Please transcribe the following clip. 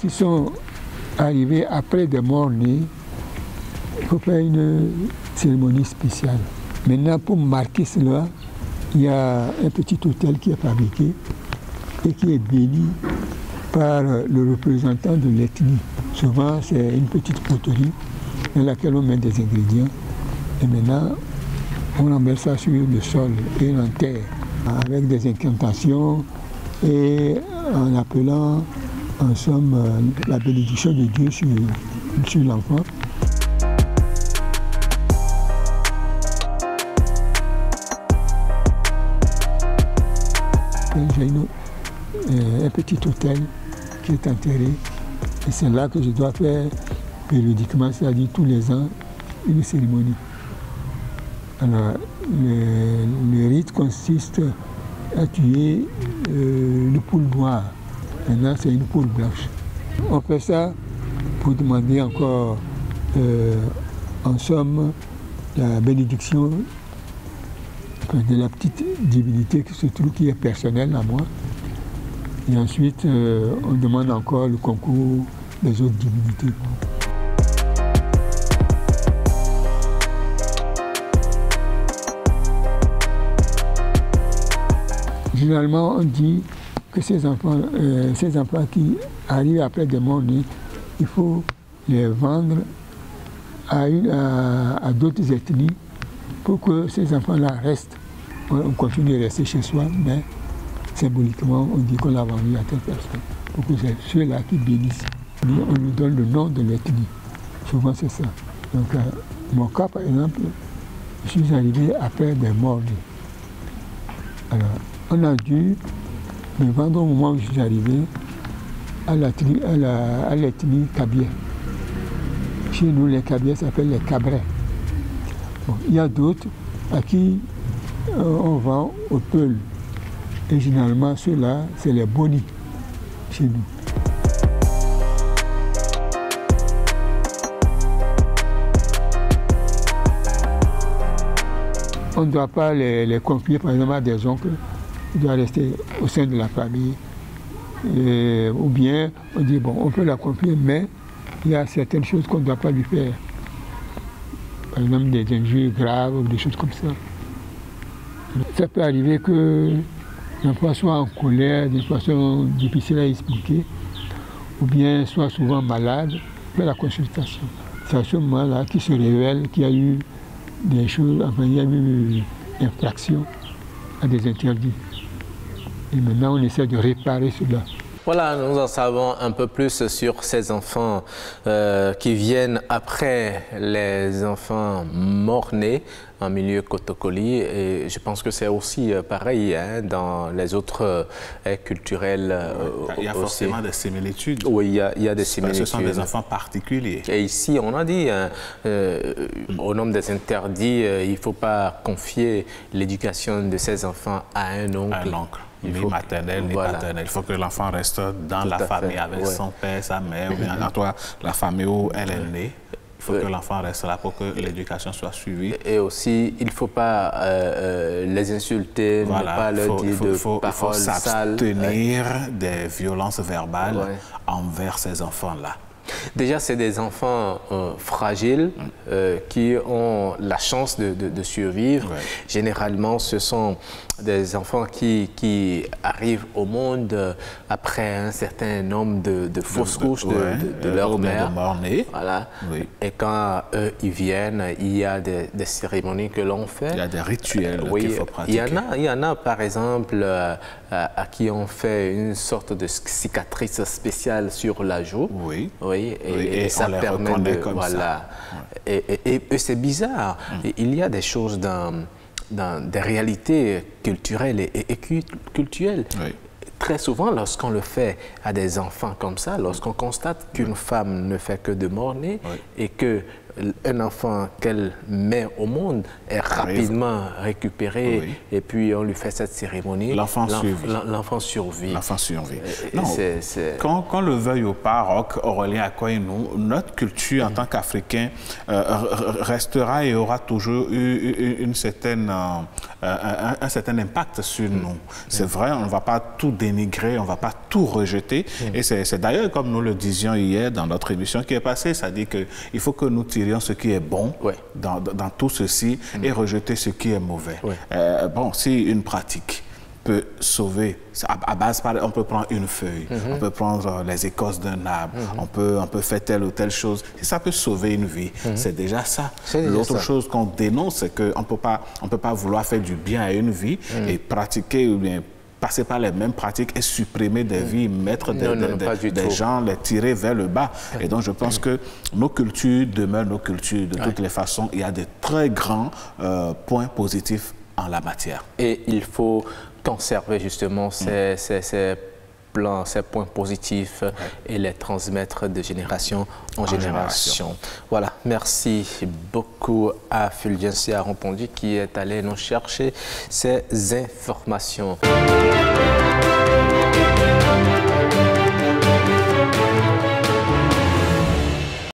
qui sont arrivés après des morts-nés, il faut faire une cérémonie spéciale. Maintenant, pour marquer cela, il y a un petit autel qui est fabriqué et qui est béni par le représentant de l'ethnie. Souvent, c'est une petite poterie dans laquelle on met des ingrédients. Et maintenant, on en ça sur le sol et on enterre avec des incantations et en appelant, en somme, la bénédiction de Dieu sur l'enfant. J'ai un petit hôtel qui est enterré et c'est là que je dois faire périodiquement, c'est-à-dire tous les ans, une cérémonie. Alors, le rite consiste à tuer une poule noire. Maintenant, c'est une poule blanche. On fait ça pour demander encore, en somme, la bénédiction de la petite divinité qui se trouve, qui est personnelle à moi. Et ensuite, on demande encore le concours des autres divinités. Généralement, on dit que ces enfants qui arrivent après des morts-nés, il faut les vendre à d'autres ethnies pour que ces enfants-là restent. On continue de rester chez soi, mais symboliquement, on dit qu'on l'a vendu à telle personne. Pour que c'est ceux-là qui bénissent. On lui donne le nom de l'ethnie. Souvent, c'est ça. Donc, mon cas, par exemple, je suis arrivé après des morts-nés. Alors, on a dû me vendre au moment où je suis arrivé à l'ethnie Kabye. Chez nous, les Kabyes s'appellent les Cabrais. Bon, il y a d'autres à qui on vend au Peul. Et généralement, ceux-là, c'est les Boni chez nous. On ne doit pas les confier, par exemple, à des oncles. Il doit rester au sein de la famille. Ou bien, on dit, bon, on peut la confier, mais il y a certaines choses qu'on ne doit pas lui faire. Par exemple, des injures graves ou des choses comme ça. Ça peut arriver que l'enfant soit en colère d'une façon difficile à expliquer, ou bien soit souvent malade, fait la consultation. C'est à ce moment-là qu'il se révèle qu'il y a eu des choses, enfin il y a eu infraction à des interdits. Et maintenant on essaie de réparer cela. Voilà, nous en savons un peu plus sur ces enfants qui viennent après les enfants morts-nés en milieu Kotokoli. Et je pense que c'est aussi pareil hein, dans les autres culturels. Il y a forcément des similitudes. Oui, il y a des similitudes. Ce sont des enfants particuliers. Et ici, on a dit, au nom des interdits, il ne faut pas confier l'éducation de ces enfants à un oncle. Un oncle. Ni maternel, ni paternel. Il faut que l'enfant reste dans la famille avec son père, sa mère, ou bien en toi, la famille où elle est née. Il faut que l'enfant reste là pour que l'éducation soit suivie. Et aussi, il ne faut pas les insulter, ne pas leur dire de paroles sales. Il faut s'abstenir des violences verbales envers ces enfants-là. Déjà, c'est des enfants fragiles qui ont la chance de survivre. Généralement, ce sont des enfants qui arrivent au monde après un certain nombre de fausses couches de leur mère. Voilà. Et quand eux, ils viennent, il y a des cérémonies que l'on fait. Il y a des rituels qu'il faut pratiquer. Il y en a, par exemple, à qui on fait une sorte de cicatrice spéciale sur la joue. Et ça permet de... Voilà. Et c'est bizarre. Il y a des choses dans des réalités culturelles et culturelles. Très souvent, lorsqu'on le fait à des enfants comme ça, lorsqu'on constate qu'une femme ne fait que de morner et que un enfant qu'elle met au monde est rapidement récupéré et puis on lui fait cette cérémonie. L'enfant survit. L'enfant survit. Non, qu'on le veuille ou pas, Roch, Aurélien Akouaïnou, notre culture en tant qu'Africain restera et aura toujours eu un certain impact sur nous. C'est vrai, on ne va pas tout dénigrer, on ne va pas tout rejeter. Et c'est d'ailleurs, comme nous le disions hier dans notre émission qui est passée, c'est-à-dire qu'il faut que nous tirions ce qui est bon dans tout ceci et rejeter ce qui est mauvais. Bon, si une pratique peut sauver, à base, on peut prendre une feuille, on peut prendre les écorces d'un arbre, on peut faire telle ou telle chose. Si ça peut sauver une vie, c'est déjà ça. L'autre chose qu'on dénonce, c'est qu'on ne peut pas vouloir faire du bien à une vie et pratiquer ou bien passer par les mêmes pratiques et supprimer des vies, mettre des gens, les tirer vers le bas. Et donc, je pense que nos cultures demeurent nos cultures. De toutes les façons, il y a de très grands points positifs en la matière. Et il faut conserver justement ces plans, ces points positifs et les transmettre de génération en génération. Voilà, merci beaucoup à Fulgencio Arampondi qui est allé nous chercher ces informations.